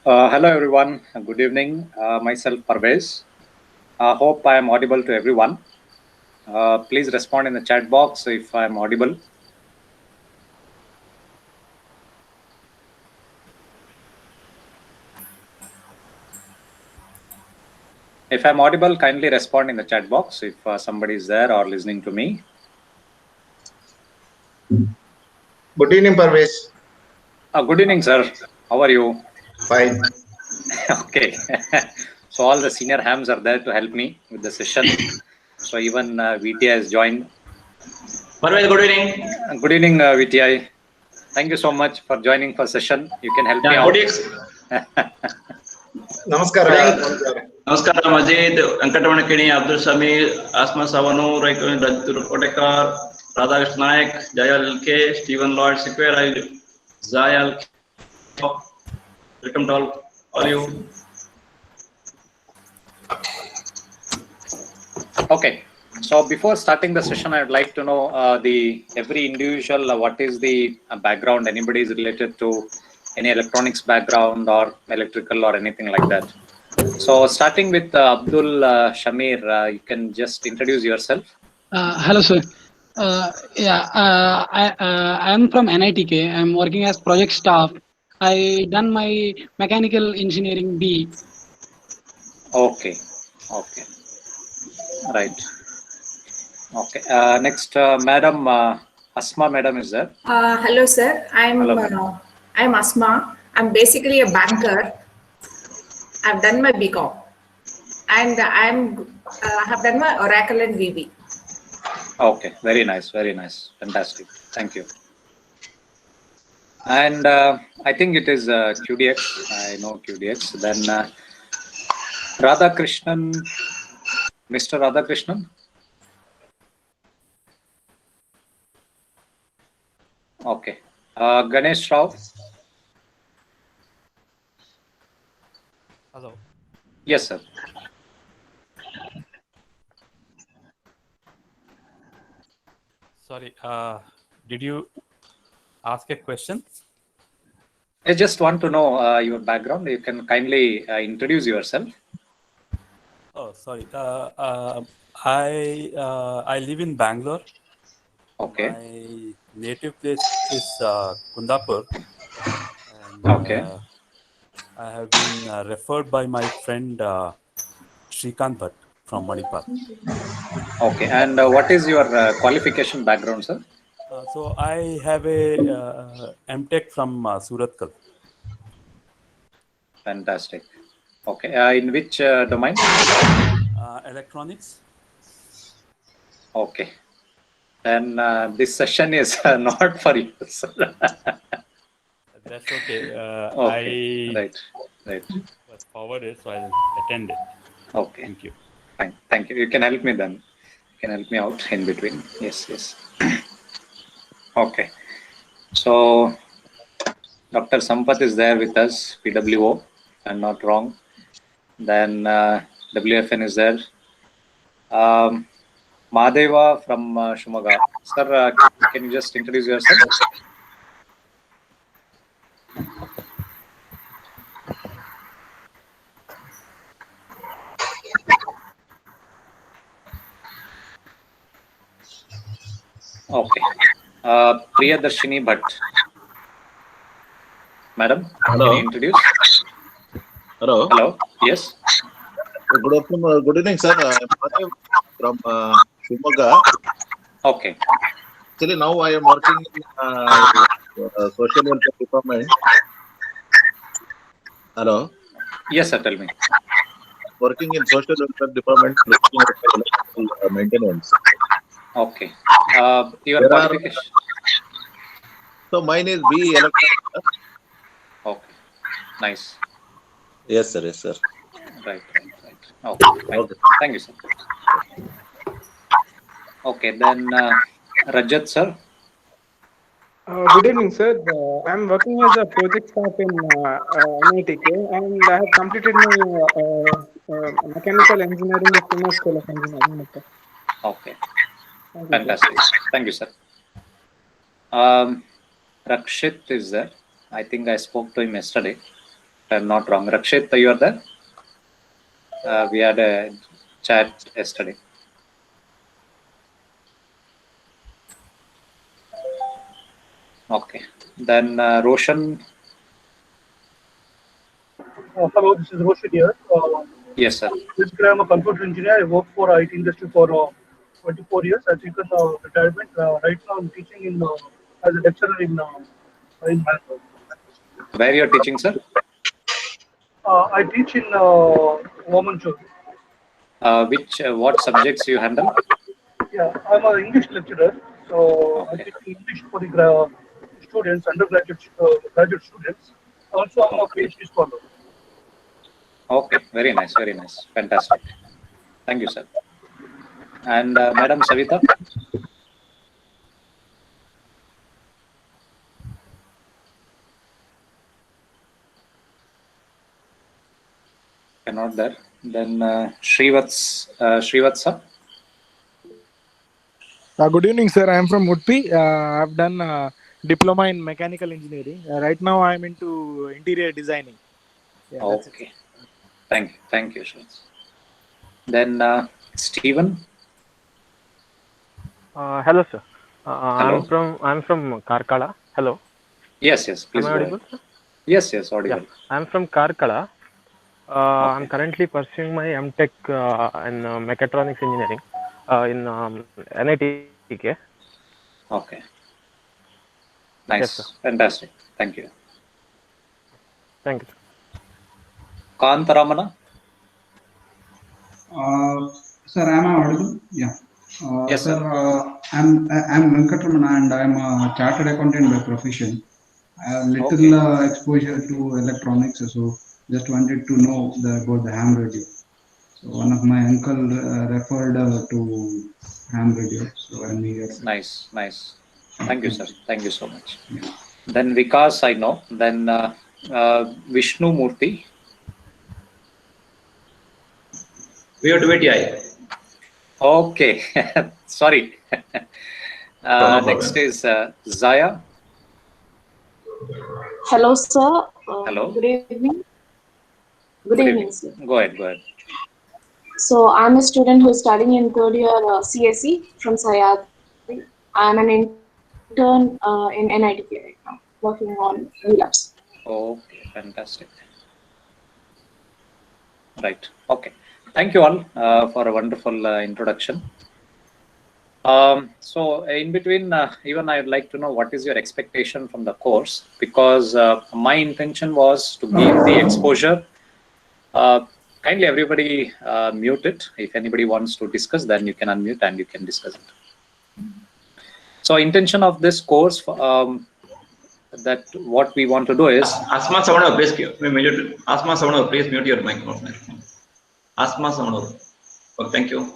Hello everyone, good evening. Myself Parvez. Hope I am audible to everyone. Please respond in the chat box if I am audible. If I am audible, kindly respond in the chat box if somebody is there or listening to me. Good evening, Parvez. Good evening, sir. How are you? Fine. Okay. So all the senior hams are there to help me with the session. So even VTI has joined. Parvez, good evening. Good evening, VTI. Thank you so much for joining for session. You can help me out. Namaskar. Namaskar, Majid, Venkatamanakini, Abdul Samir, Asma Savanu, Raikun Rajtur Kotekar, Radhakrishna Naik, Jayal K, Stephen Lloyd Sequeira, Zayal K. Welcome to all you. Okay. So before starting the session, I would like to know every individual, what is the background? Anybody is related to any electronics background or electrical or anything like that. So starting with Abdul Shamir, you can just introduce yourself. Hello, sir. I am from NITK. I'm working as project staff. I done my mechanical engineering B. Okay. Okay. Right. Okay. Next, Madam Asma, Madam is there. Hello, sir. I'm Asma. I'm basically a banker. I've done my BCom, and I have done my Oracle and VB. Okay, very nice, fantastic. Thank you. And I think it is QDX. I know QDX. Then Radhakrishnan, Mr. Radhakrishnan. Okay. Ganesh Rao. Hello. Yes, sir. Sorry, did you ask a question? I just want to know your background. You can kindly introduce yourself. Oh, sorry. I live in Bangalore. Okay. My native place is Kundapur. And, okay. I have been referred by my friend Shrikant Bhatt from Manipal. Okay. And what is your qualification background, sir? So I have a MTech from Surathkal. Fantastic. Okay. In which domain? Electronics. Okay. Then this session is not for you, sir. That's okay. Okay. Right. Was forwarded, so I'll attend it. Okay. Thank you. Fine. Thank you. You can help me then. You can help me out in between. Yes. Okay. So Dr. Sampath is there with us, PWO, if I'm not wrong. Then WFN is there. Mahadeva from Shumaga. Sir, can you just introduce yourself? Okay. Priyadarshini Bhatt. Madam, Hello. can you introduce? Hello. Hello. Yes. Good afternoon. Good evening, sir. I'm Madhav from Shumaga. Okay. Actually, now I am working in social welfare department. Hello. Yes, sir. Tell me. Working in social welfare department, looking at electrical maintenance. Okay. Your qualification? So mine is B electronics. Okay. Nice. Yes, sir. Right. Okay. Fine. Okay. Thank you, sir. Okay. Then Rajat, sir. Good evening, sir. I'm working as a project staff in NITK, and I have completed my mechanical engineering at Pune School of Engineering. Okay. Thank you, Fantastic. Thank you, sir. Rakshit is there. I think I spoke to him yesterday, if I'm not wrong. Rakshit, you are there? We had a chat yesterday. Okay. Then Roshan. Hello, this is Roshan here. Yes, sir. Basically, I'm a computer engineer. I work for IT industry for 24 years. I've taken retirement. Right now, I'm teaching in as a lecturer in Bangalore. Where you are teaching, sir? I teach in Womanchur. What subjects you handle? Yeah, I'm an English lecturer. So I Okay. teach English for the students, undergraduate, graduate students. Also, I'm a Okay. PhD scholar. Okay. Very nice. Very nice. Fantastic. Thank you, sir. And Madam Savita. Cannot there. Then Srivatsa. Good evening, sir. I am from Udpi. I've done diploma in mechanical engineering. Right now, I am into interior designing. Yeah, that's it. Okay. Thank you. Thank you, Srivatsa. Then Stephen. Hello, sir. Hello. I'm from Karkala. Hello. Yes, yes. Please Am I go audible, ahead. sir? Yes, yes. Audible. Yeah, I'm from Karkala. I'm Okay. currently pursuing my MTech in mechatronics engineering in NITK. Okay. Yes, sir. Nice. Fantastic. Thank you. Thank you, sir. Kantaramana. Sir, am I audible? Yeah. Yes, Sir, sir. I'm Venkatramana and I'm a chartered accountant by profession. I have little Okay. exposure to electronics, so just wanted to know about the ham radio. So one of my uncle referred to ham radio, so I'm here. Nice. Nice. Thank you, sir. Thank you so much. Yeah. Then Vikas, I know. Then Vishnu Murthy. We have to wait, yeah. Okay. Sorry. No Next problem. is Zaya. Hello, sir. Hello. Good evening. Good evening, sir. Go ahead. Go ahead. So I'm a student who is studying in third year CSE from Sayadri. I'm an intern in NITK right now, working on labs. Okay. Fantastic. Right. Okay. Thank you all for a wonderful introduction. So in between, even I would like to know what is your expectation from the course, because my intention was to give the exposure. Kindly everybody mute it. If anybody wants to discuss, then you can unmute and you can discuss it. So intention of this course, that what we want to do is Asma Savano, please mute. Asma Savano, please mute your mic. Asma Savano. Oh, thank you.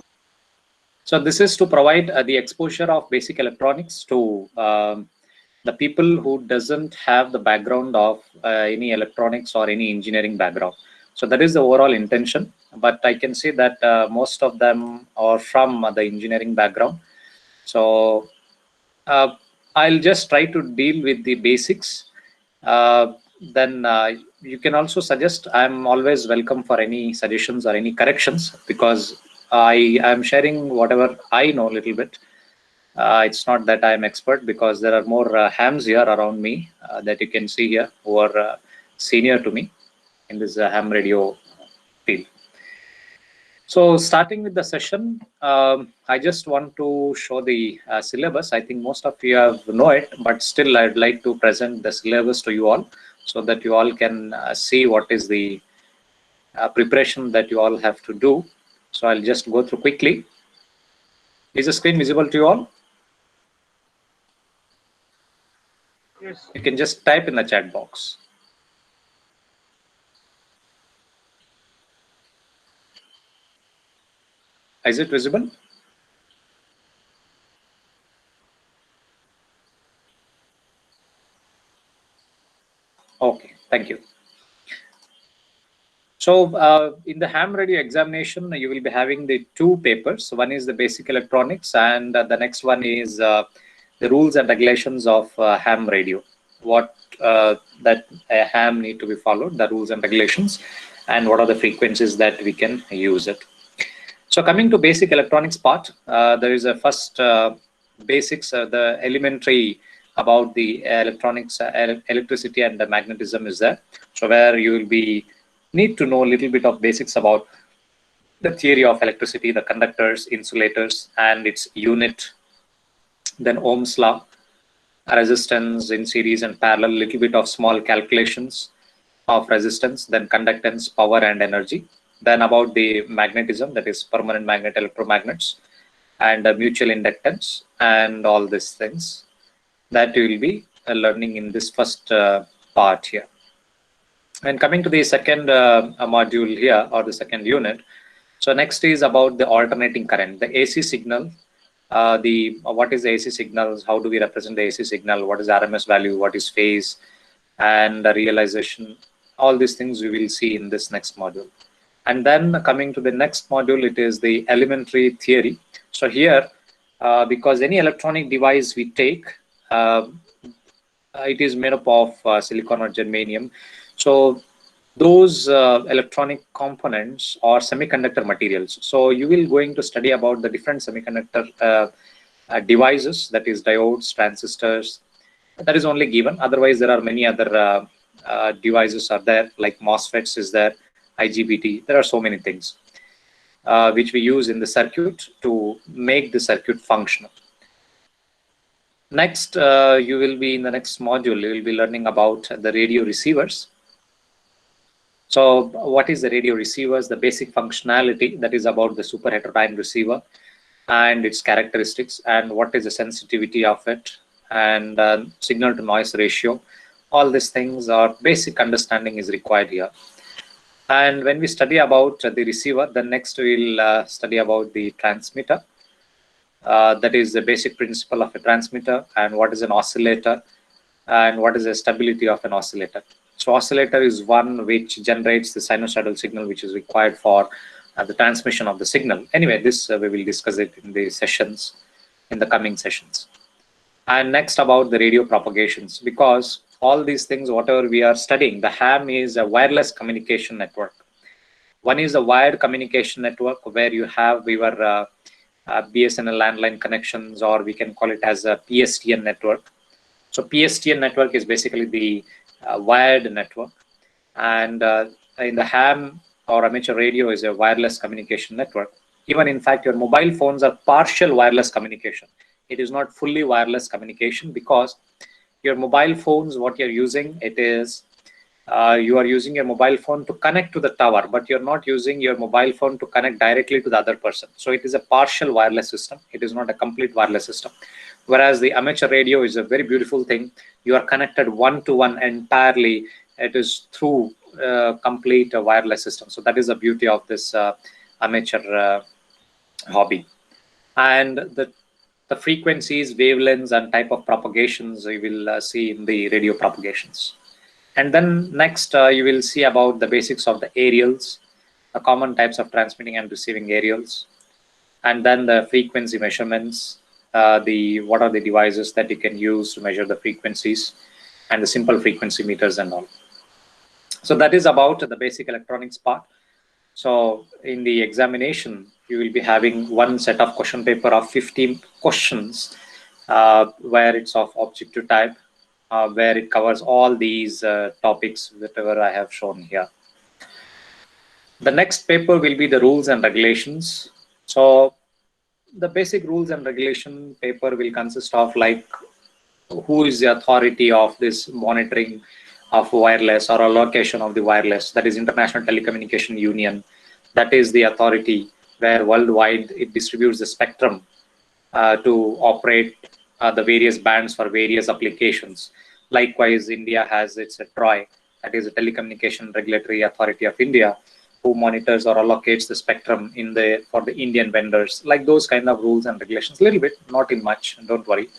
So this is to provide the exposure of basic electronics to the people who doesn't have the background of any electronics or any engineering background. So that is the overall intention. But I can see that most of them are from the engineering background. So I'll just try to deal with the basics. Then you can also suggest. I'm always welcome for any suggestions or any corrections, because I am sharing whatever I know a little bit. It's not that I'm expert, because there are more hams here around me that you can see here who are senior to me in this ham radio field. So starting with the session, I just want to show the syllabus. I think most of you know it, but still I'd like to present the syllabus to you all so that you all can see what is the preparation that you all have to do. So I'll just go through quickly. Is the screen visible to you all? Yes. You can just type in the chat box. Is it visible? Okay, thank you. So in the ham radio examination, you will be having the two papers. One is the basic electronics, and the next one is the rules and regulations of ham radio. what that a ham need to be followed, the rules and regulations, and what are the frequencies that we can use it. So coming to basic electronics part, there is a first basics, the elementary about the electronics, electricity and the magnetism is there. So where you will need to know a little bit of basics about the theory of electricity, the conductors, insulators, and its unit, then Ohm's law, resistance in series and parallel, little bit of small calculations of resistance, then conductance, power and energy. Then about the magnetism, that is permanent magnet, electromagnets, and mutual inductance, and all these things that you will be learning in this first part here. And coming to the second module here, or the second unit. So next is about the alternating current, the AC signal. What is the AC signals? How do we represent the AC signal? What is RMS value? What is phase? And the realization? All these things we will see in this next module. And then coming to the next module, it is the elementary theory. So here, because any electronic device we take, it is made up of silicon or germanium. So those electronic components are semiconductor materials. So you will going to study about the different semiconductor devices, that is diodes, transistors. That is only given. Otherwise, there are many other devices are there, like MOSFETs is there, IGBT. There are so many things which we use in the circuit to make the circuit functional. Next, you will be in the next module, you will be learning about the radio receivers. So what is the radio receivers? The basic functionality, that is about the super heterodyne receiver and its characteristics, and what is the sensitivity of it, and signal to noise ratio. All these things are basic understanding is required here. And when we study about the receiver, then next we will study about the transmitter. That is the basic principle of a transmitter, and what is an oscillator, and what is the stability of an oscillator. So oscillator is one which generates the sinusoidal signal which is required for the transmission of the signal. Anyway, this we will discuss it in the sessions, in the coming sessions. And next about the radio propagations, because all these things, whatever we are studying, the ham is a wireless communication network. One is a wired communication network where you have your BSNL landline connections, or we can call it as a PSTN network. So PSTN network is basically the wired network, and in the ham or amateur radio is a wireless communication network. Even in fact, your mobile phones are partial wireless communication. It is not fully wireless communication, because your mobile phones, what you're using, it is you are using your mobile phone to connect to the tower, but you're not using your mobile phone to connect directly to the other person. So it is a partial wireless system. It is not a complete wireless system. Whereas the amateur radio is a very beautiful thing. You are connected one-to-one entirely. It is through complete wireless system. So that is the beauty of this amateur hobby. And the frequencies, wavelengths, and type of propagations you will see in the radio propagations. And then next, you will see about the basics of the aerials, the common types of transmitting and receiving aerials, and then the frequency measurements, what are the devices that you can use to measure the frequencies, and the simple frequency meters and all. So that is about the basic electronics part. So in the examination, you will be having one set of question paper of 15 questions where it's of objective type, where it covers all these topics, whatever I have shown here. The next paper will be the rules and regulations. So the basic rules and regulation paper will consist of like who is the authority of this monitoring of wireless or allocation of the wireless, that is International Telecommunication Union. That is the authority where worldwide it distributes the spectrum to operate the various bands for various applications. Likewise, India has its TRAI, that is the Telecommunication Regulatory Authority of India, who monitors or allocates the spectrum for the Indian vendors. Like those kind of rules and regulations, a little bit, not in much, don't worry.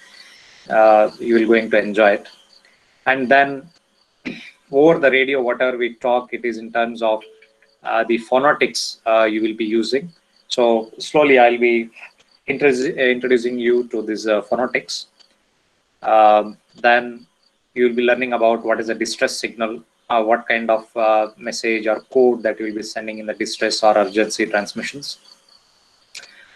You will going to enjoy it. And then over the radio, whatever we talk, it is in terms of the phonetics you will be using. So slowly I'll be introducing you to this phonetics. Then you'll be learning about what is a distress signal, what kind of message or code that you will be sending in the distress or urgency transmissions.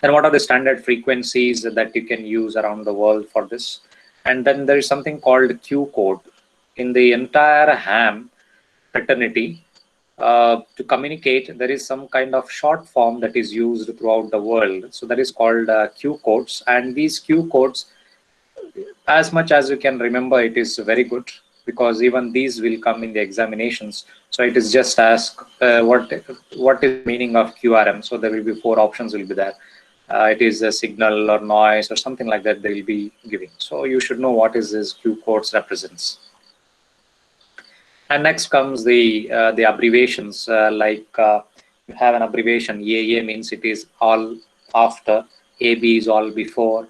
Then what are the standard frequencies that you can use around the world for this? And then there is something called Q code. In the entire ham fraternity, to communicate, there is some kind of short form that is used throughout the world. So that is called Q codes. And these Q codes, as much as you can remember, it is very good, because even these will come in the examinations. So it is just ask what is the meaning of QRM. So there will be 4 options will be there. It is a signal or noise or something like that they will be giving. So you should know what is this Q codes represents. And next comes the abbreviations, like you have an abbreviation. AA means it is all after, AB is all before.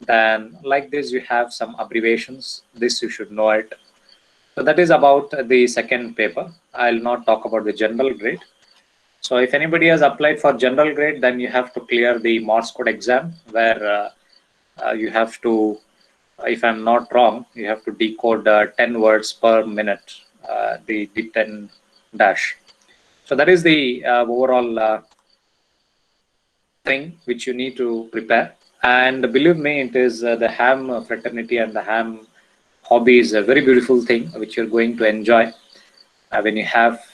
Then like this you have some abbreviations. This you should know it. So that is about the second paper. I'll not talk about the general grade. So if anybody has applied for general grade, then you have to clear the Morse code exam, where you have to, if I'm not wrong, you have to decode 10 words per minute, the 10 dash. So that is the overall thing which you need to prepare. And believe me, it is the ham fraternity and the ham hobby is a very beautiful thing which you're going to enjoy when you have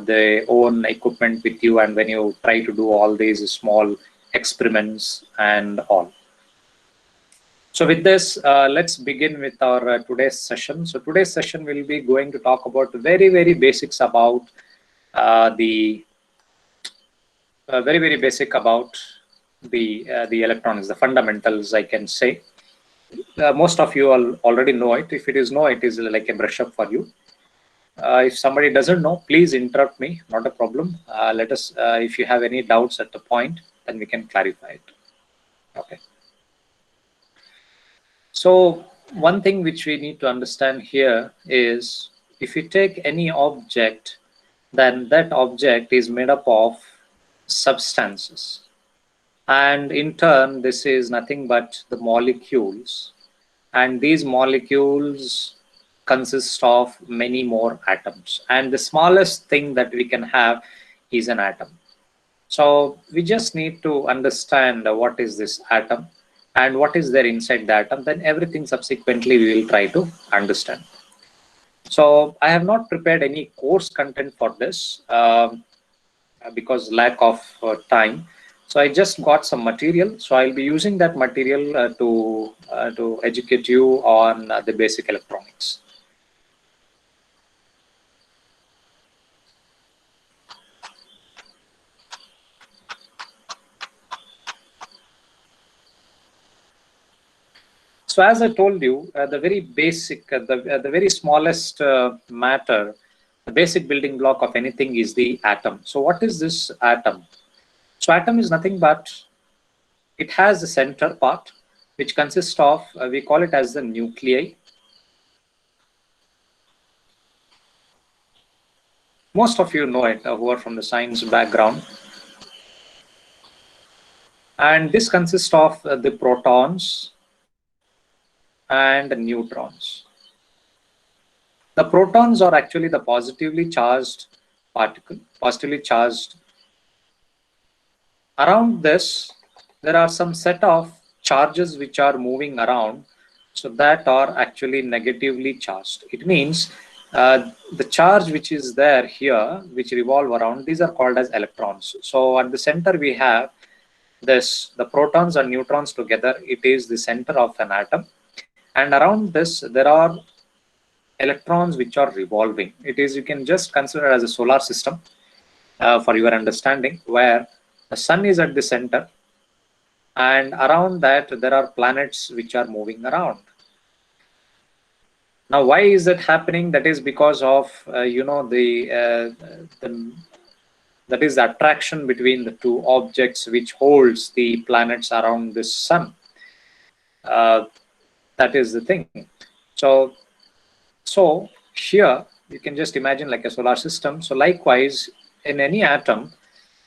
their own equipment with you, and when you try to do all these small experiments and all. So with this, let's begin with our today's session. So today's session will be going to talk about very basics about the very basic about the electronics, the fundamentals, I can say. Most of you already know it. If it is no, it is like a brush up for you. If somebody doesn't know, please interrupt me, not a problem. Let us, if you have any doubts at the point, then we can clarify it. Okay. So one thing which we need to understand here is, if you take any object, then that object is made up of substances. And in turn, this is nothing but the molecules. And these molecules consist of many more atoms. And the smallest thing that we can have is an atom. So we just need to understand what is this atom and what is there inside the atom. Then everything subsequently we will try to understand. So I have not prepared any course content for this because lack of time. So I just got some material. So I'll be using that material to educate you on the basic electronics. So as I told you, the very basic, the very smallest matter, the basic building block of anything is the atom. So what is this atom? So atom is nothing but, it has the center part, which consists of, we call it as the nuclei. Most of you know it, who are from the science background. And this consists of the protons and neutrons. The protons are actually the positively charged particle, positively charged. Around this, there are some set of charges which are moving around, so that are actually negatively charged. It means the charge which is there here, which revolve around, these are called as electrons. So at the center we have this, the protons and neutrons together, it is the center of an atom. And around this, there are electrons which are revolving. It is, you can just consider as a solar system for your understanding, where the sun is at the center, and around that there are planets which are moving around. Now, why is that happening? That is because of you know, that is the attraction between the two objects which holds the planets around the sun. That is the thing. So here you can just imagine like a solar system. So likewise, in any atom,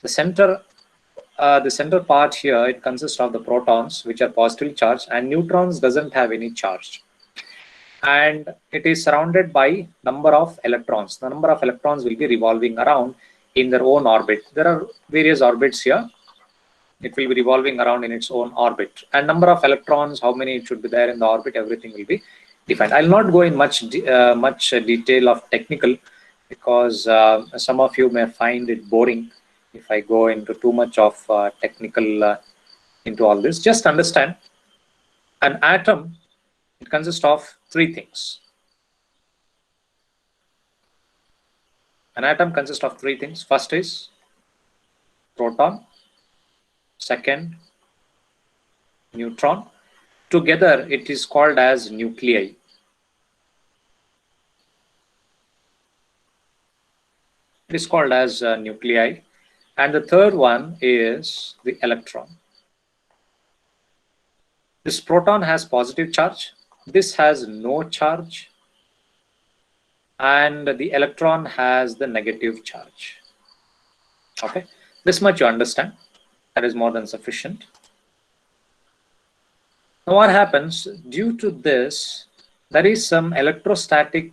the center part here, it consists of the protons, which are positively charged, and neutrons doesn't have any charge. and it is surrounded by number of electrons. The number of electrons will be revolving around in their own orbit. There are various orbits here. It will be revolving around in its own orbit, and number of electrons, how many it should be there in the orbit, everything will be defined. I'll not go in much detail of technical, because some of you may find it boring if I go into too much of technical into all this. Just understand, an atom, it consists of three things. An atom consists of three things. First is proton, second neutron. Together it is called as nuclei. It is called as nuclei. And the third one is the electron. This proton has positive charge. This has no charge. And the electron has the negative charge. Okay, this much you understand. That is more than sufficient. Now what happens, due to this, there is some electrostatic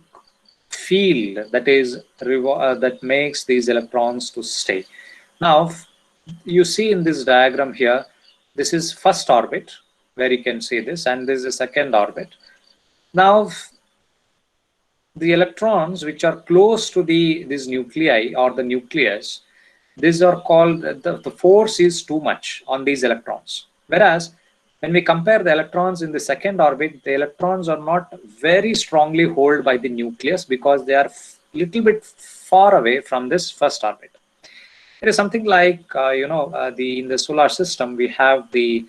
field that is that makes these electrons to stay. Now you see in this diagram here, this is first orbit where you can see this, and this is the second orbit. Now the electrons which are close to this nuclei or the nucleus, these are called, the force is too much on these electrons. Whereas when we compare the electrons in the second orbit, the electrons are not very strongly held by the nucleus because they are little bit far away from this first orbit. It is something like in the solar system we have the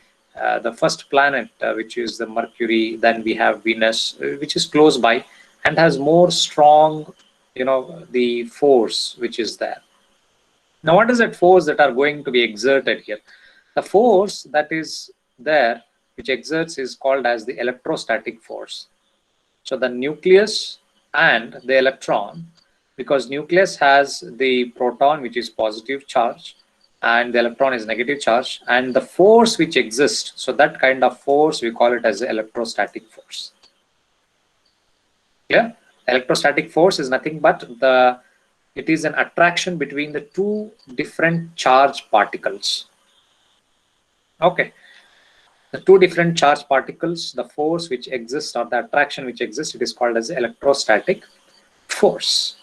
first planet which is the Mercury. Then we have Venus, which is close by and has more strong, the force which is there. Now what is that force that are going to be exerted here? The force that is there which exerts is called as the electrostatic force. So the nucleus and the electron, because nucleus has the proton which is positive charge and the electron is negative charge, and the force which exists, so that kind of force we call it as the electrostatic force. Yeah, electrostatic force is nothing but it is an attraction between the two different charge particles. Okay, the two different charge particles, the force which exists or the attraction which exists, it is called as electrostatic force.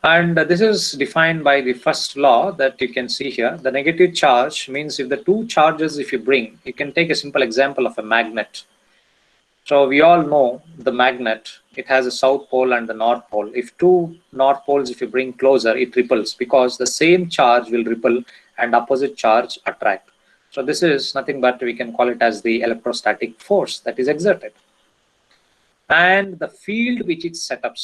And this is defined by the first law that you can see here. The negative charge means if the two charges, if you bring, you can take a simple example of a magnet. So we all know the magnet, it has a south pole and the north pole. If two north poles, if you bring closer, it repels because the same charge will repel and opposite charge attract. So this is nothing but we can call it as the electrostatic force that is exerted. And the field which it sets up.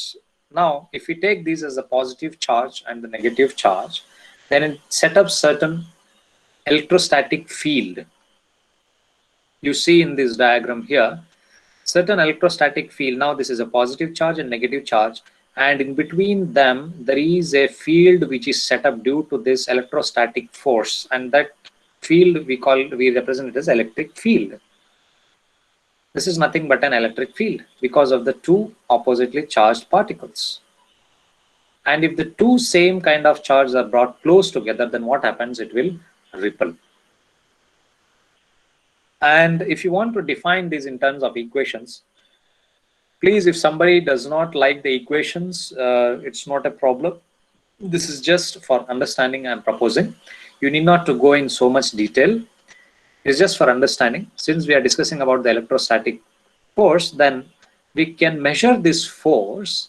Now, if we take these as a positive charge and the negative charge, then it sets up certain electrostatic field. You see in this diagram here, certain electrostatic field. Now this is a positive charge and negative charge, and in between them there is a field which is set up due to this electrostatic force, and that field we represent it as electric field. This is nothing but an electric field because of the two oppositely charged particles. And if the two same kind of charges are brought close together, then what happens? It will repel. And if you want to define these in terms of equations, please, if somebody does not like the equations, it's not a problem. This is just for understanding I'm proposing. You need not to go in so much detail. It's just for understanding. Since we are discussing about the electrostatic force, then we can measure this force,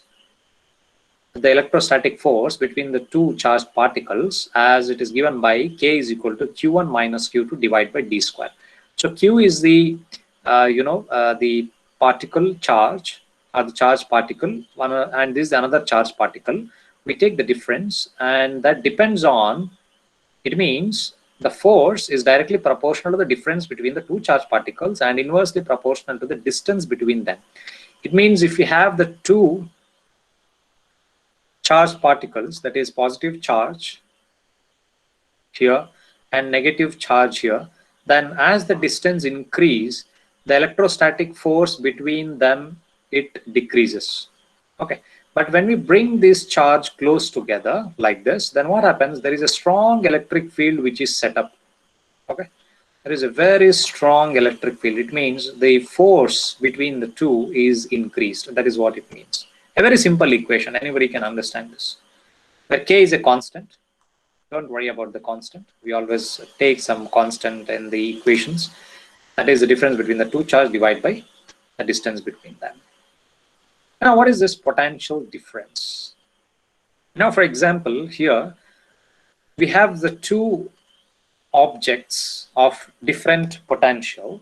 the electrostatic force between the two charged particles, as it is given by K is equal to Q1 minus Q2 divided by D square. So Q is the the particle charge or the charged particle, and this is another charged particle. We take the difference, and that depends on, it means the force is directly proportional to the difference between the two charged particles and inversely proportional to the distance between them. It means if you have the two charged particles, that is positive charge here and negative charge here, then as the distance increase, the electrostatic force between them, it decreases. Okay, but when we bring this charge close together like this, then what happens? There is a strong electric field which is set up. Okay, there is a very strong electric field. It means the force between the two is increased. That is what it means. A very simple equation. Anybody can understand this. Where K is a constant. Don't worry about the constant. We always take some constant in the equations. That is the difference between the two charges divided by the distance between them. Now, what is this potential difference? Now, for example, here we have the two objects of different potential.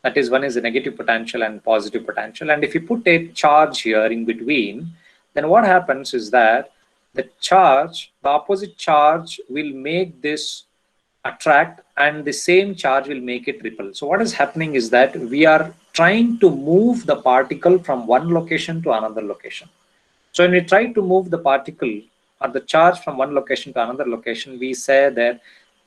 That is, one is a negative potential and positive potential. And if you put a charge here in between, then what happens is that the charge, the opposite charge will make this attract, and the same charge will make it repel. So what is happening is that we are trying to move the particle from one location to another location. So when we try to move the particle or the charge from one location to another location, we say that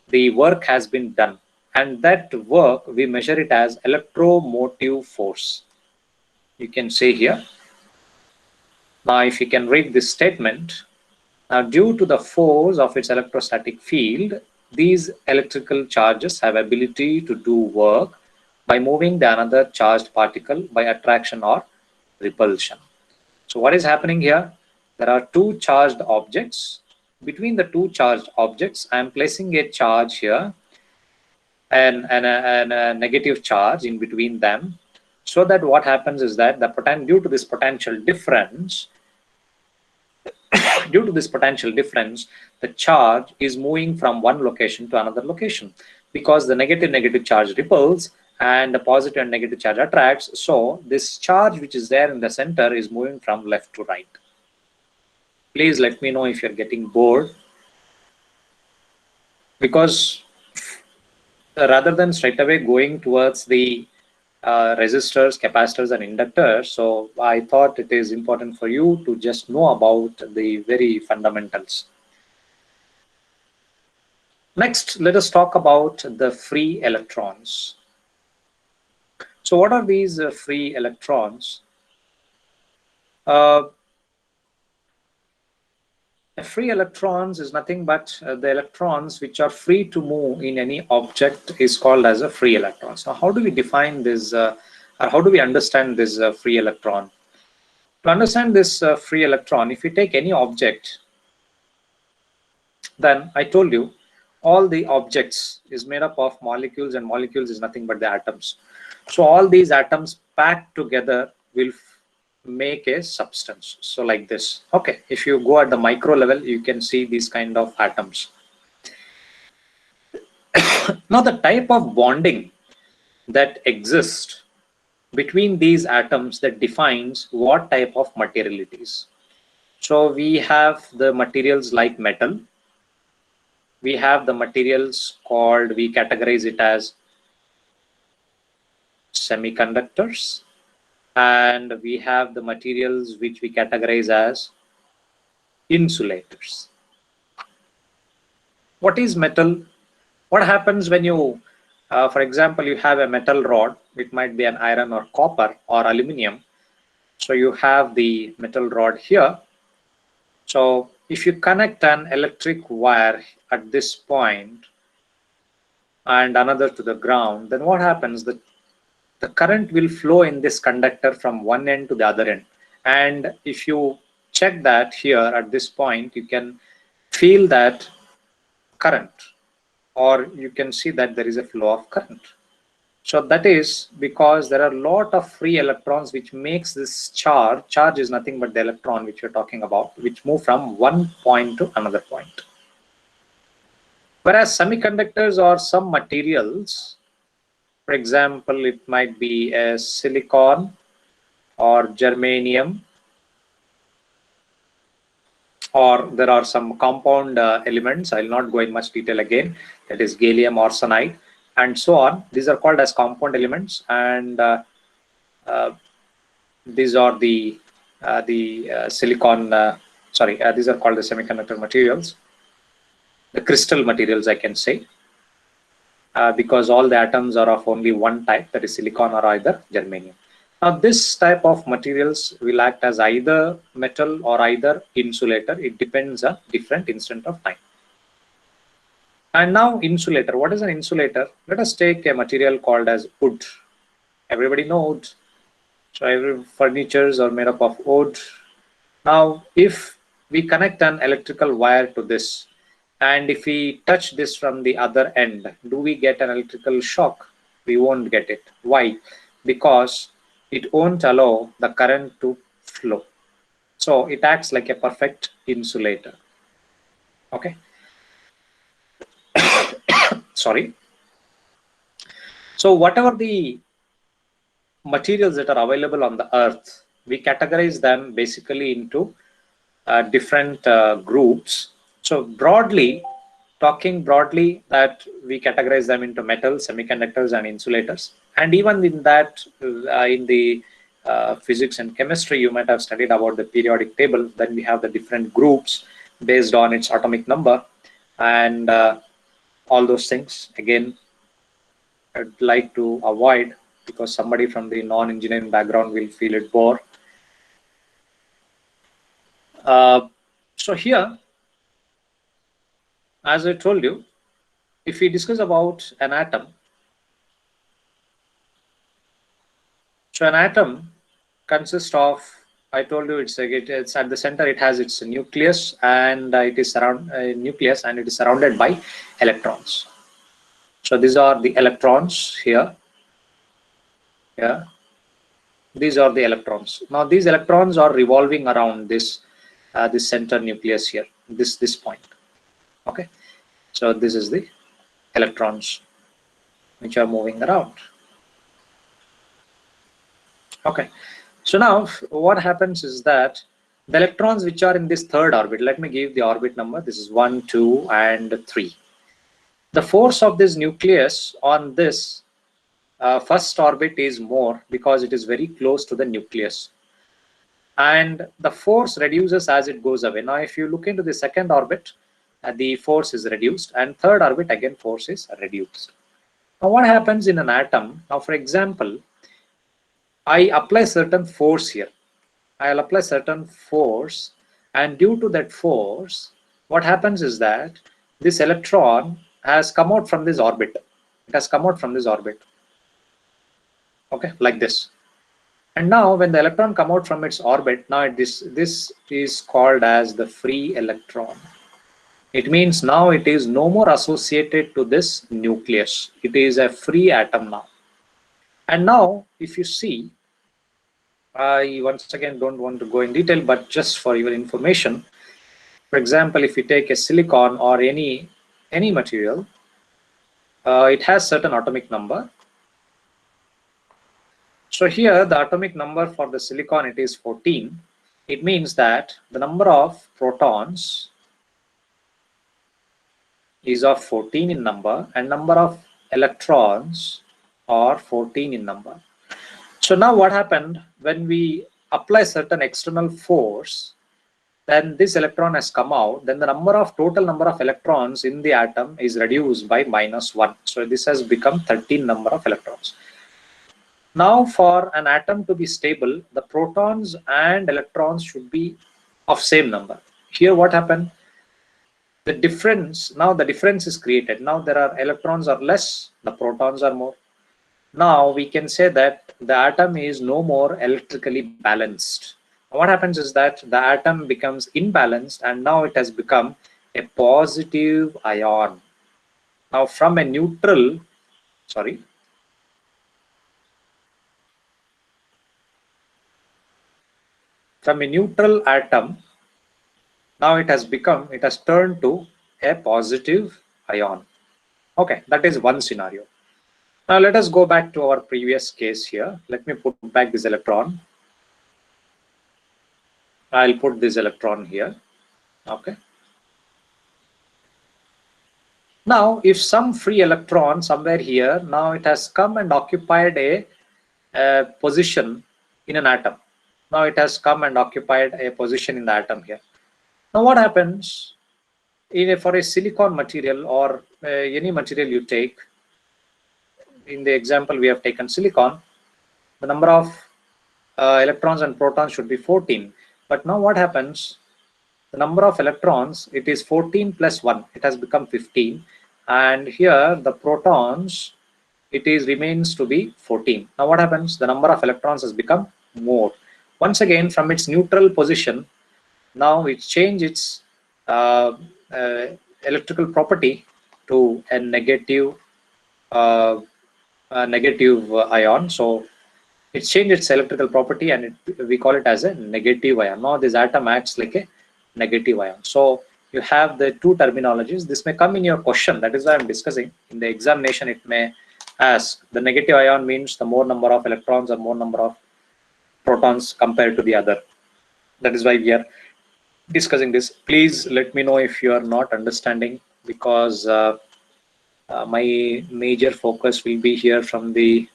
the work has been done, and that work we measure it as electromotive force. You can say here. Now if you can read this statement, now due to the force of its electrostatic field, these electrical charges have ability to do work by moving the another charged particle by attraction or repulsion. So what is happening here? There are two charged objects. Between the two charged objects, I am placing a charge here and a negative charge in between them, so that what happens is that due to this potential difference, the charge is moving from one location to another location, because the negative charge repels and the positive and negative charge attracts. So this charge which is there in the center is moving from left to right. Please let me know if you're getting bored, because rather than straight away going towards the resistors, capacitors and inductors, so I thought it is important for you to just know about the very fundamentals. Next, let us talk about the free electrons. So what are these free electrons? Free electrons is nothing but the electrons which are free to move in any object is called as a free electron. So how do we define this, or how do we understand this free electron? To understand this free electron, if you take any object, then I told you all the objects is made up of molecules, and molecules is nothing but the atoms. So all these atoms packed together will make a substance. So like this. Okay, if you go at the micro level, you can see these kind of atoms. Now the type of bonding that exists between these atoms that defines what type of material it is. So we have the materials like metal. We have the materials called, we categorize it as semiconductors. And we have the materials which we categorize as insulators. What is metal? What happens when you, for example, you have a metal rod, it might be an iron or copper or aluminum. So you have the metal rod here. So if you connect an electric wire at this point and another to the ground, then what happens? The current will flow in this conductor from one end to the other end. And if you check that here at this point, you can feel that current, or you can see that there is a flow of current. So that is because there are a lot of free electrons which makes this charge. Charge is nothing but the electron which we're talking about, which move from one point to another point. Whereas semiconductors or some materials, for example, it might be a silicon or germanium, or there are some compound elements. I will not go in much detail again. That is gallium arsenide and so on. These are called as compound elements, and these are the silicon. These are called the semiconductor materials, the crystal materials, I can say. because all the atoms are of only one type, that is silicon or either germanium. Now this type of materials will act as either metal or either insulator. It depends on different instant of time. And now insulator. What is an insulator? Let us take a material called as wood. Everybody knows wood. So every furnitures are made up of wood. Now if we connect an electrical wire to this, and if we touch this from the other end, do we get an electrical shock? We won't get it. Why? Because it won't allow the current to flow. So it acts like a perfect insulator. Okay. Sorry. So whatever the materials that are available on the earth, we categorize them basically into different groups. So broadly, talking broadly, that we categorize them into metals, semiconductors, and insulators. And even in that, in the physics and chemistry, you might have studied about the periodic table. Then we have the different groups based on its atomic number and all those things. Again, I'd like to avoid, because somebody from the non-engineering background will feel it bore. So here, as I told you, if we discuss about an atom, so an atom consists of, I told you it's at the center, it has its nucleus, and it is surrounded by electrons. So these are the electrons here. Yeah, these are the electrons. Now these electrons are revolving around this this center nucleus here, this point. Okay, so this is the electrons which are moving around. Okay, so now what happens is that the electrons which are in this third orbit, let me give the orbit number. This is 1, 2, and 3. The force of this nucleus on this first orbit is more because it is very close to the nucleus, and the force reduces as it goes away. Now if you look into the second orbit, the force is reduced, and third orbit again force is reduced. Now what happens in an atom? Now for example, I apply certain force here. I'll apply certain force, and due to that force, what happens is that this electron has come out from this orbit. It has come out from this orbit. Okay, like this. And now when the electron come out from its orbit, now this is called as the free electron. It means now it is no more associated to this nucleus. It is a free atom now. And now if you see, I once again don't want to go in detail, but just for your information, for example, if you take a silicon or any material, it has certain atomic number. So here the atomic number for the silicon, it is 14. It means that the number of protons is of 14 in number, and number of electrons are 14 in number. So now what happened when we apply certain external force, then this electron has come out, then the total number of electrons in the atom is reduced by -1. So this has become 13 number of electrons. Now for an atom to be stable, the protons and electrons should be of same number. Here what happened? The difference is created. Now there are electrons are less, the protons are more. Now we can say that the atom is no more electrically balanced. What happens is that the atom becomes imbalanced, and now it has become a positive ion. Now from a neutral, from a neutral atom, now it has turned to a positive ion. Okay, that is one scenario. Now let us go back to our previous case here. Let me put back this electron. I'll put this electron here. Okay. Now if some free electron somewhere here, now it has come and occupied a position in an atom. Now it has come and occupied a position in the atom here. Now what happens for a silicon material or any material you take, in the example we have taken silicon, the number of electrons and protons should be 14. But now what happens? The number of electrons, it is 14 plus 1. It has become 15. And here the protons, it is remains to be 14. Now what happens? The number of electrons has become more. Once again, from its neutral position, now it changes its electrical property to a negative ion. So it changes its electrical property, and we call it as a negative ion. Now this atom acts like a negative ion. So you have the two terminologies. This may come in your question. That is why I'm discussing. In the examination, it may ask. The negative ion means the more number of electrons or more number of protons compared to the other. That is why we are discussing this. Please let me know if you are not understanding, because my major focus will be here from the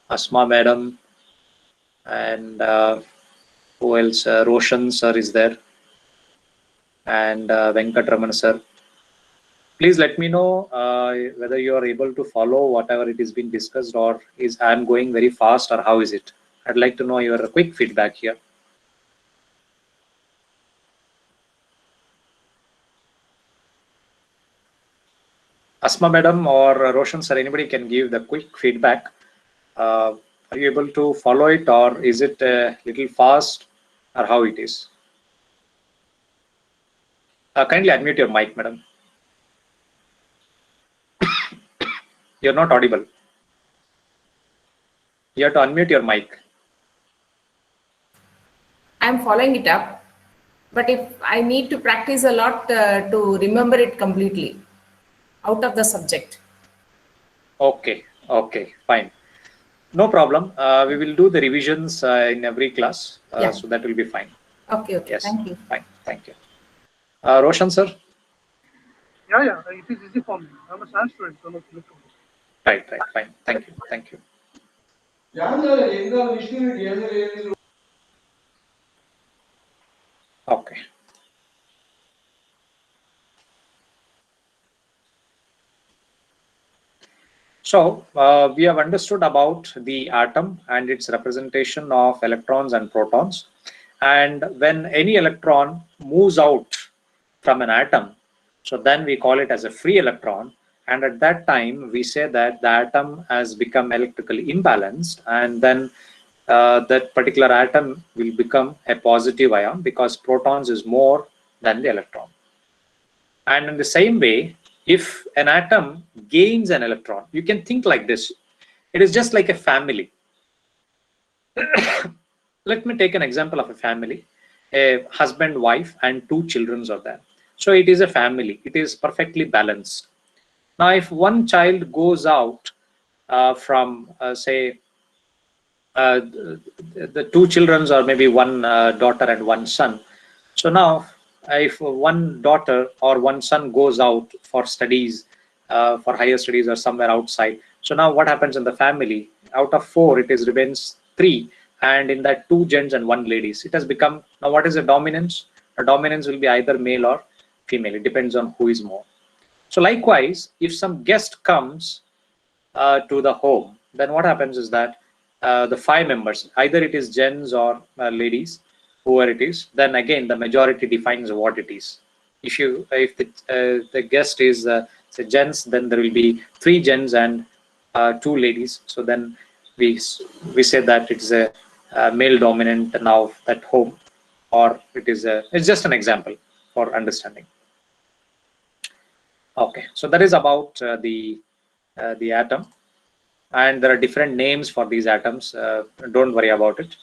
Asma madam, and who else? Roshan sir is there, and Venkatraman sir. Please let me know whether you are able to follow whatever it is being discussed, or is I am going very fast, or how is it? I'd like to know your quick feedback here. Asma madam or Roshan sir, anybody can give the quick feedback. Are you able to follow it, or is it a little fast, or how it is? Kindly unmute your mic, madam. You're not audible. You have to unmute your mic. I'm following it up, but if I need to practice a lot to remember it completely out of the subject. Okay, okay, fine. No problem. We will do the revisions in every class, Yeah. so that will be fine. Okay, okay, Yes, thank you. fine, thank you. Roshan sir? Yeah, it is easy for me. I'm a science student, so no problem. Right, fine. Thank you, thank you. Okay. So we have understood about the atom and its representation of electrons and protons. And when any electron moves out from an atom, so then we call it as a free electron. And at that time, we say that the atom has become electrically imbalanced, and then that particular atom will become a positive ion, because protons is more than the electron. And in the same way, if an atom gains an electron, you can think like this. It is just like a family. Let me take an example of a family. A husband, wife, and 2 children are there. So it is a family. It is perfectly balanced. Now, if one child goes out from, say, the 2 children, or maybe one daughter and one son. So now, if one daughter or one son goes out for studies, for higher studies or somewhere outside, so now what happens in the family? Out of 4, it is remains 3, and in that 2 gents and 1 ladies. It has become, now what is the dominance? The dominance will be either male or female. It depends on who is more. So likewise, if some guest comes to the home, then what happens is that the 5 members, either it is gents or ladies, whoever it is, then again the majority defines what it is. If the guest is say gents, then there will be 3 gents and 2 ladies. So then we say that it is a male dominant now at home, or it's just an example for understanding. Okay, so that is about the atom, and there are different names for these atoms. Don't worry about it.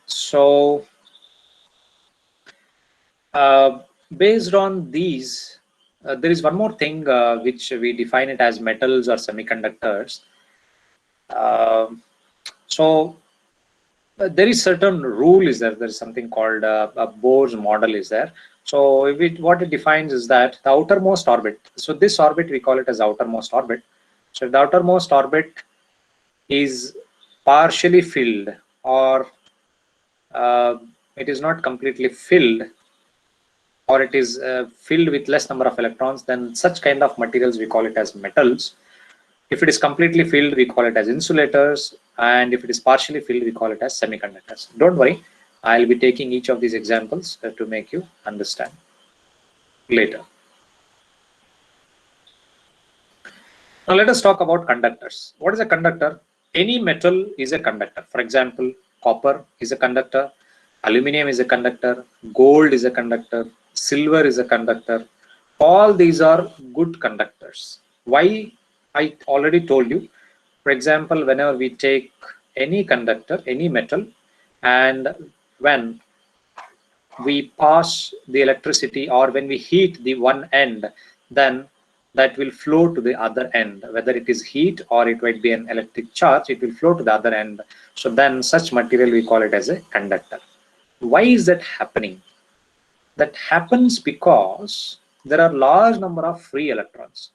So based on these, there is one more thing which we define it as metals or semiconductors. So there is certain rule is there. There is something called a Bohr's model is there. So what it defines is that the outermost orbit. So this orbit, we call it as outermost orbit. So if the outermost orbit is partially filled, or it is not completely filled, or it is filled with less number of electrons, then such kind of materials we call it as metals. If it is completely filled, we call it as insulators, and if it is partially filled, we call it as semiconductors. Don't worry, I'll be taking each of these examples to make you understand later. Now let us talk about conductors. What is a conductor? Any metal is a conductor. For example, copper is a conductor, aluminum is a conductor, gold is a conductor, silver is a conductor. All these are good conductors. Why? I already told you. For example, whenever we take any conductor, any metal, and when we pass the electricity, or when we heat the one end, then that will flow to the other end. Whether it is heat or it might be an electric charge, it will flow to the other end. So then such material we call it as a conductor. Why is that happening? That happens because there are large number of free electrons.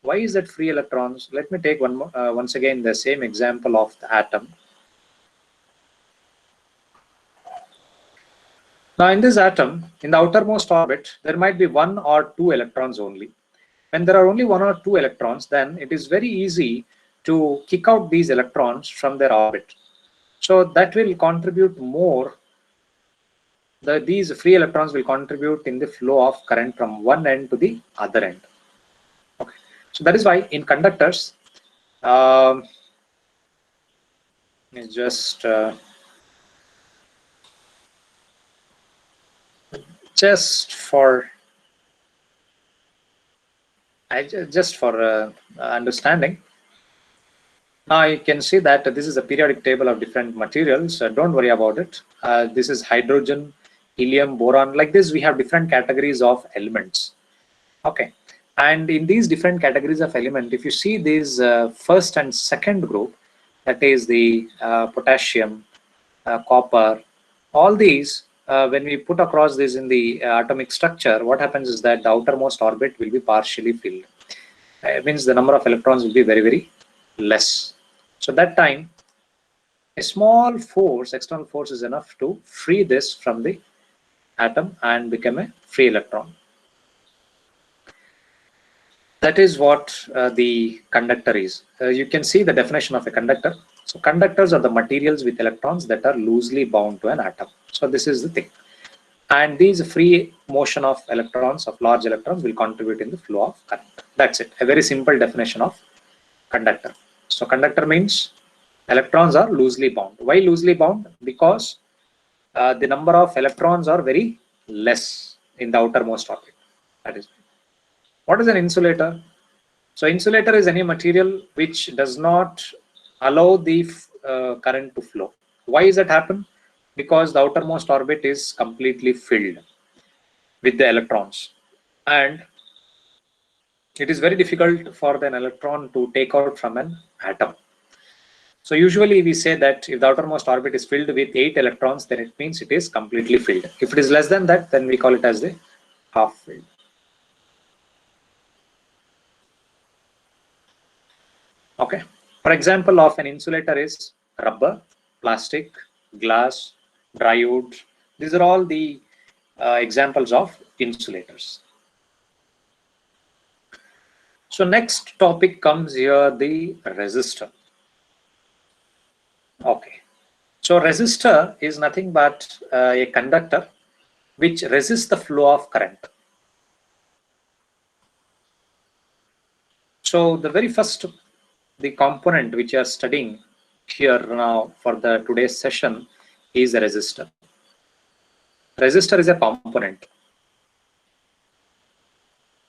Why is that free electrons? Let me take one more, once again the same example of the atom. Now in this atom, in the outermost orbit, there might be 1 or 2 electrons only. When there are only 1 or 2 electrons, then it is very easy to kick out these electrons from their orbit. So that will contribute more. These free electrons will contribute in the flow of current from one end to the other end. Okay. So that is why in conductors, just for understanding, now you can see that this is a periodic table of different materials. Don't worry about it. This is hydrogen, helium, boron. Like this, we have different categories of elements. Okay, and in these different categories of element, if you see these first and second group, that is the potassium, copper, all these, when we put across this in the atomic structure, what happens is that the outermost orbit will be partially filled. It means the number of electrons will be very, very less. So that time, a small force, external force, is enough to free this from the atom and become a free electron. That is what the conductor is. You can see the definition of a conductor. So conductors are the materials with electrons that are loosely bound to an atom. So this is the thing. And these free motion of electrons, of large electrons, will contribute in the flow of current. That's it. A very simple definition of conductor. So conductor means electrons are loosely bound. Why loosely bound? Because the number of electrons are very less in the outermost orbit. That is. What is an insulator? So insulator is any material which does not allow the current to flow. Why does that happen? Because the outermost orbit is completely filled with the electrons, and it is very difficult for an electron to take out from an atom. So usually we say that if the outermost orbit is filled with 8 electrons, then it means it is completely filled. If it is less than that, then we call it as the half filled. Okay. For example of an insulator is rubber, plastic, glass, drywood. These are all the examples of insulators. So next topic comes here, the resistor. Okay. So resistor is nothing but a conductor which resists the flow of current. So the very first, the component which you are studying here now for the today's session is a resistor. Resistor is a component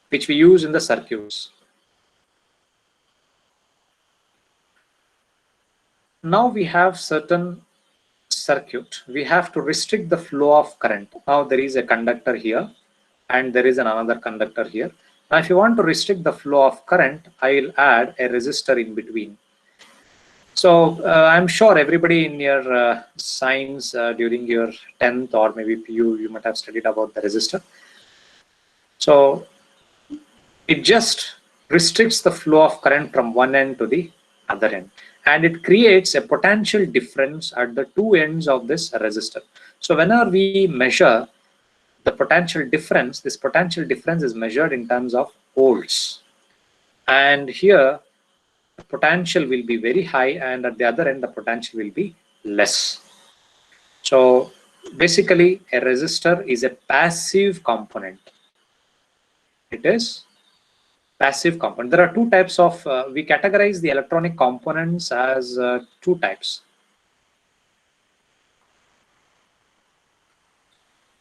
which we use in the circuits. Now we have certain circuit. We have to restrict the flow of current. Now there is a conductor here and there is another conductor here. Now if you want to restrict the flow of current, I will add a resistor in between. So I'm sure everybody in your science during your 10th or maybe you might have studied about the resistor. So it just restricts the flow of current from one end to the other end, and it creates a potential difference at the two ends of this resistor. So whenever we measure the potential difference, this potential difference is measured in terms of volts. And here the potential will be very high, and at the other end the potential will be less. So basically a resistor is a passive component. It is passive component. There are two types of, we categorize the electronic components as two types.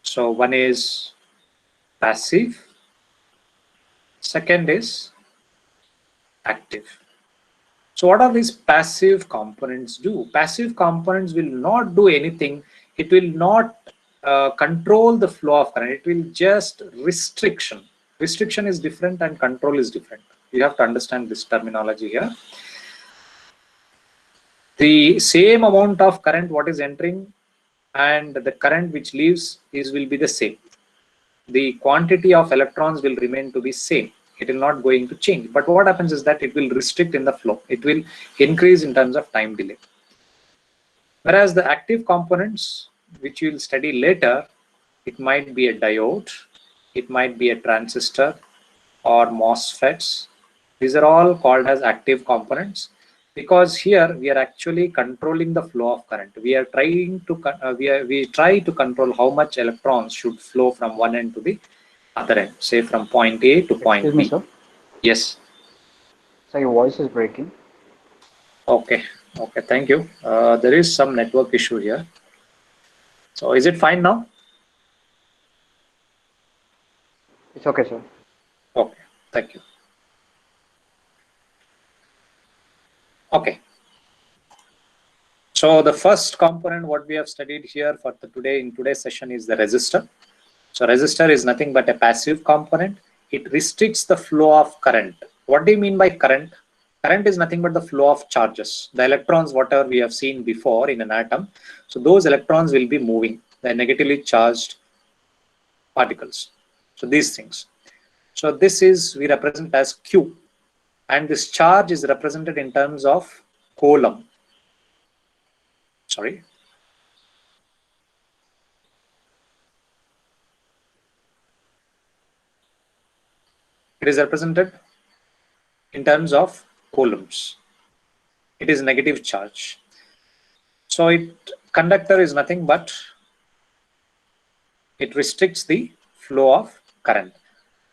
So one is passive, second is active. So what are these passive components do? Passive components will not do anything. It will not control the flow of current. It will just restriction. Restriction is different and control is different. You have to understand this terminology here. The same amount of current what is entering and the current which leaves will be the same. The quantity of electrons will remain to be same. It will not going to change. But what happens is that it will restrict in the flow. It will increase in terms of time delay. Whereas the active components, which you will study later, it might be a diode, it might be a transistor or MOSFETs. These are all called as active components, because here we are actually controlling the flow of current. We are trying to we try to control how much electrons should flow from one end to the other end, say from point A to point Excuse me, B. sir. Yes. So your voice is breaking. Okay. Okay. Thank you. There is some network issue here. So is it fine now? It's okay, sir. Okay. Thank you. Okay. So the first component what we have studied here for in today's session is the resistor. So resistor is nothing but a passive component. It restricts the flow of current. What do you mean by current? Current is nothing but the flow of charges. The electrons, whatever we have seen before in an atom. So those electrons will be moving, the negatively charged particles. So these things. So this is, we represent as Q. And this charge is represented in terms of coulomb. Sorry. It is represented in terms of coulombs. It is negative charge. So conductor is nothing but it restricts the flow of current.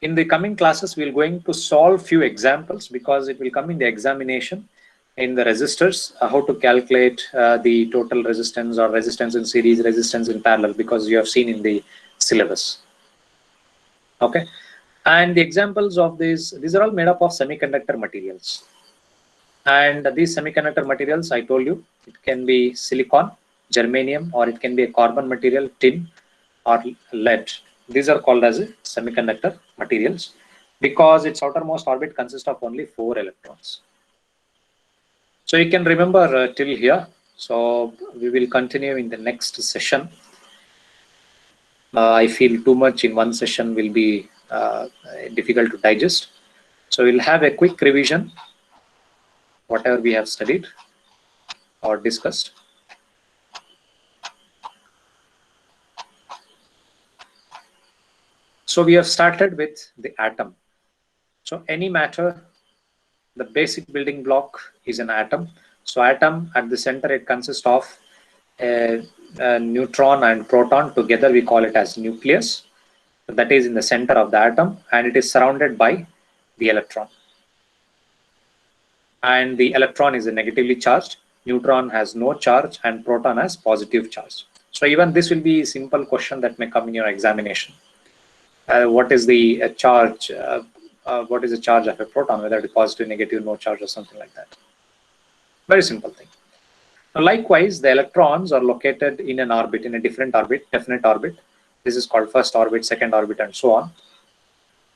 In the coming classes, we are going to solve few examples because it will come in the examination in the resistors, how to calculate the total resistance or resistance in series, resistance in parallel, because you have seen in the syllabus. Okay. And the examples of these are all made up of semiconductor materials. And these semiconductor materials, I told you, it can be silicon, germanium, or it can be a carbon material, tin, or lead. These are called as semiconductor materials because its outermost orbit consists of only 4 electrons. So you can remember till here. So we will continue in the next session. I feel too much in one session will be difficult to digest. So we'll have a quick revision, whatever we have studied or discussed. So we have started with the atom. So any matter, the basic building block is an atom. So atom at the center, it consists of a neutron and proton. Together we call it as nucleus. That is in the center of the atom, and it is surrounded by the electron. And the electron is negatively charged, neutron has no charge, and proton has positive charge. So even this will be a simple question that may come in your examination. What is the charge? What is the charge of a proton? Whether it is positive, negative, no charge, or something like that. Very simple thing. Now, likewise, the electrons are located in an orbit, in a different orbit, definite orbit. This is called first orbit, second orbit, and so on.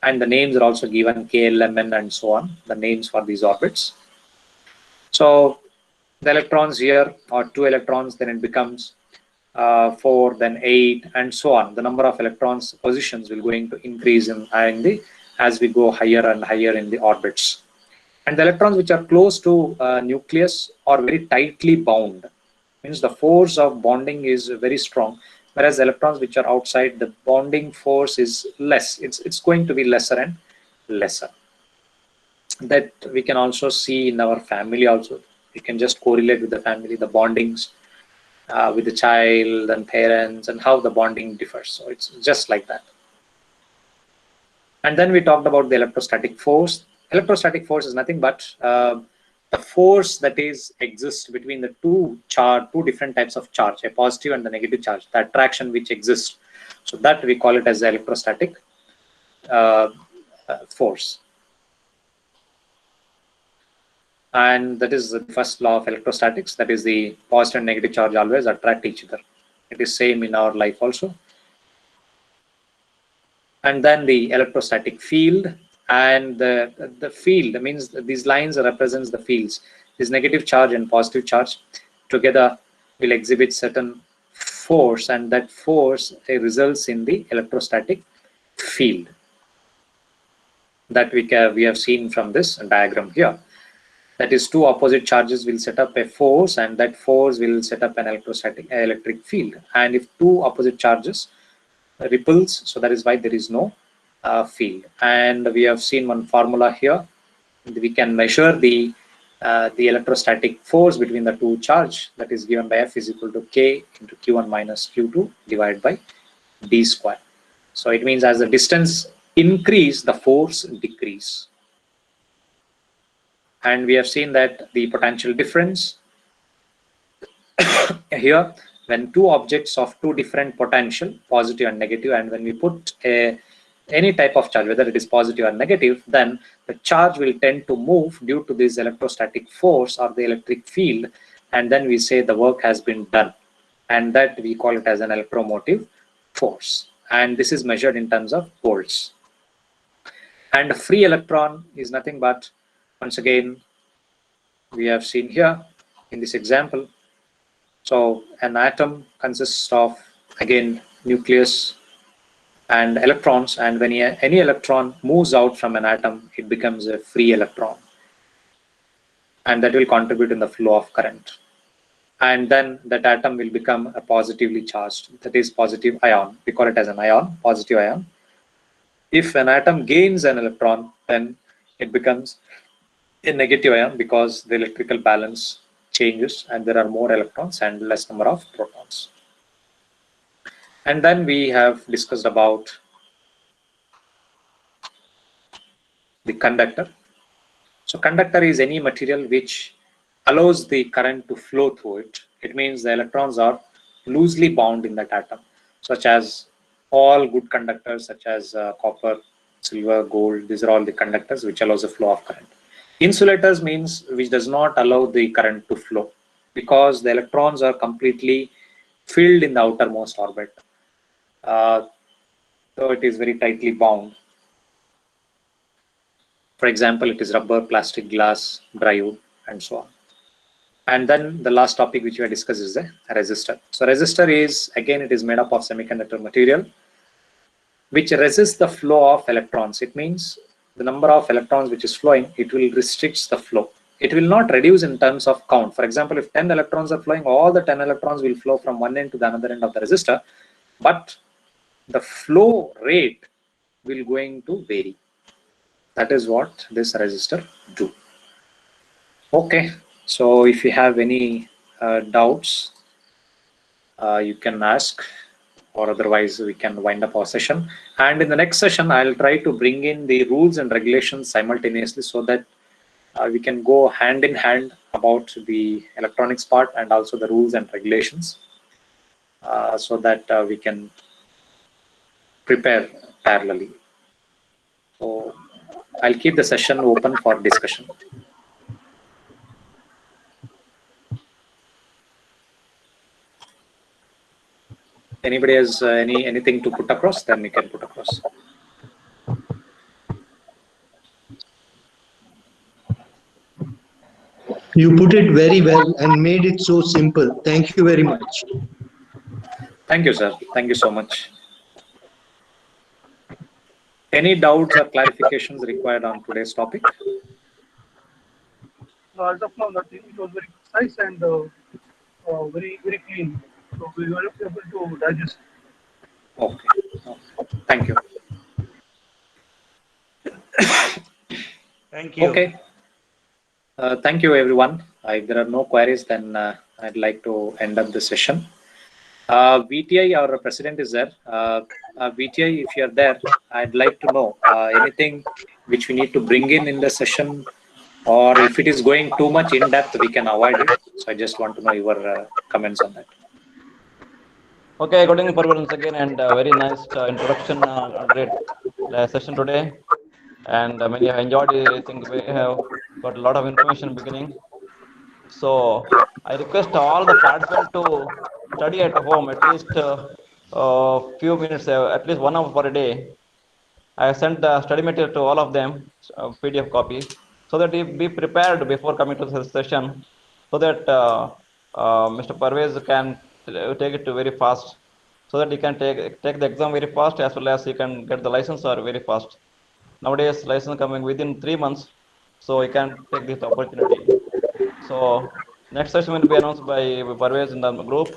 And the names are also given, K, L, M, N, and so on. The names for these orbits. So the electrons here are 2 electrons, then it becomes 4, then 8, and so on. The number of electrons positions will going to increase as we go higher and higher in the orbits. And the electrons which are close to nucleus are very tightly bound. Means the force of bonding is very strong. whereas electrons which are outside, the bonding force is less. It's going to be lesser and lesser. That we can also see in our family also. We can just correlate with the family, the bondings with the child and parents, and how the bonding differs. So it's just like that. And then we talked about the electrostatic force. Electrostatic force is nothing but the force that exists between the two different types of charge, a positive and the negative charge, the attraction which exists. So that we call it as the electrostatic force. And that is the first law of electrostatics. That is the positive and negative charge always attract each other. It is same in our life also. And then the electrostatic field, and the field means these lines represents the fields. This negative charge and positive charge together will exhibit certain force, and that force results in the electrostatic field that we have seen from this diagram here. That is, two opposite charges will set up a force, and that force will set up an electric field. And if two opposite charges repulse, so that is why there is no field. And we have seen one formula here. We can measure the electrostatic force between the two charge, that is given by F is equal to K into Q1 minus Q2 divided by D square. So it means as the distance increase, the force decrease. And we have seen that the potential difference here, when two objects of two different potential, positive and negative, and when we put any type of charge, whether it is positive or negative, then the charge will tend to move due to this electrostatic force or the electric field, and then we say the work has been done, and that we call it as an electromotive force. And this is measured in terms of volts. And a free electron is nothing but, once again, we have seen here in this example. So an atom consists of, again, nucleus and electrons, and when any electron moves out from an atom, it becomes a free electron, and that will contribute in the flow of current. And then that atom will become a positively charged, that is positive ion. We call it as an ion, positive ion. If an atom gains an electron, then it becomes a negative ion, because the electrical balance changes and there are more electrons and less number of protons. And then we have discussed about the conductor. So conductor is any material which allows the current to flow through it. It means the electrons are loosely bound in that atom, such as all good conductors, such as copper, silver, gold. These are all the conductors which allows the flow of current. Insulators means which does not allow the current to flow, because the electrons are completely filled in the outermost orbit. So it is very tightly bound. For example, it is rubber, plastic, glass, drywood, and so on. And then the last topic which we have discussed is the resistor. So resistor is, again, it is made up of semiconductor material which resists the flow of electrons. It means the number of electrons which is flowing, it will restrict the flow. It will not reduce in terms of count. For example, if 10 electrons are flowing, all the 10 electrons will flow from one end to the another end of the resistor, but the flow rate will going to vary. That is what this resistor do. Okay, so if you have any doubts, you can ask, or otherwise we can wind up our session. And in the next session, I'll try to bring in the rules and regulations simultaneously, so that we can go hand in hand about the electronics part and also the rules and regulations, so that we can prepare parallelly. So I'll keep the session open for discussion. Anybody has anything to put across, then we can put across. You put it very well and made it so simple. Thank you very much. Thank you, sir. Thank you so much. Any doubts or clarifications required on today's topic? As of now, nothing. It was very precise and very clean. So we were not able to digest. Okay. Thank you. Thank you. Okay. Thank you, everyone. If there are no queries, then I'd like to end up the session. VTI, our president is there. VTI, if you're there, I'd like to know anything which we need to bring in the session, or if it is going too much in depth, we can avoid it. So I just want to know your comments on that. Okay, good evening, Parvez, once again, and very nice introduction, great session today. And many have enjoyed it. I think we have got a lot of information in the beginning. So I request all the participants to study at home at least a few minutes, at least 1 hour per day. I have sent the study material to all of them, PDF copy, so that they be prepared before coming to the session, so that Mr. Parvez can take it very fast, so that he can take the exam very fast, as well as he can get the license or very fast. Nowadays, license coming within 3 months, so he can take this opportunity. So next session will be announced by Parvez in the group.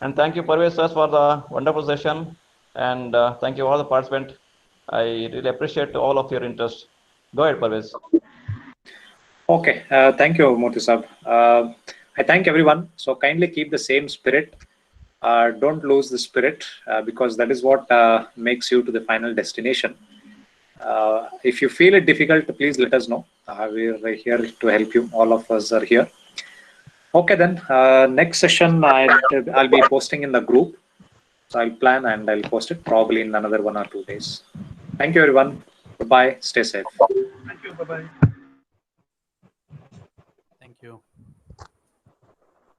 And thank you, Parvez, sir, for the wonderful session. And thank you all the participants. I really appreciate all of your interest. Go ahead, Parvez. Okay, thank you, Murthy Sahab. I thank everyone. So kindly keep the same spirit. Don't lose the spirit, because that is what makes you to the final destination. If you feel it difficult, please let us know. We're here to help you. All of us are here. Okay, then next session I'll be posting in the group. So I'll plan and I'll post it probably in another 1 or 2 days. Thank you, everyone. Goodbye. Stay safe. Thank you. Bye bye. Thank you.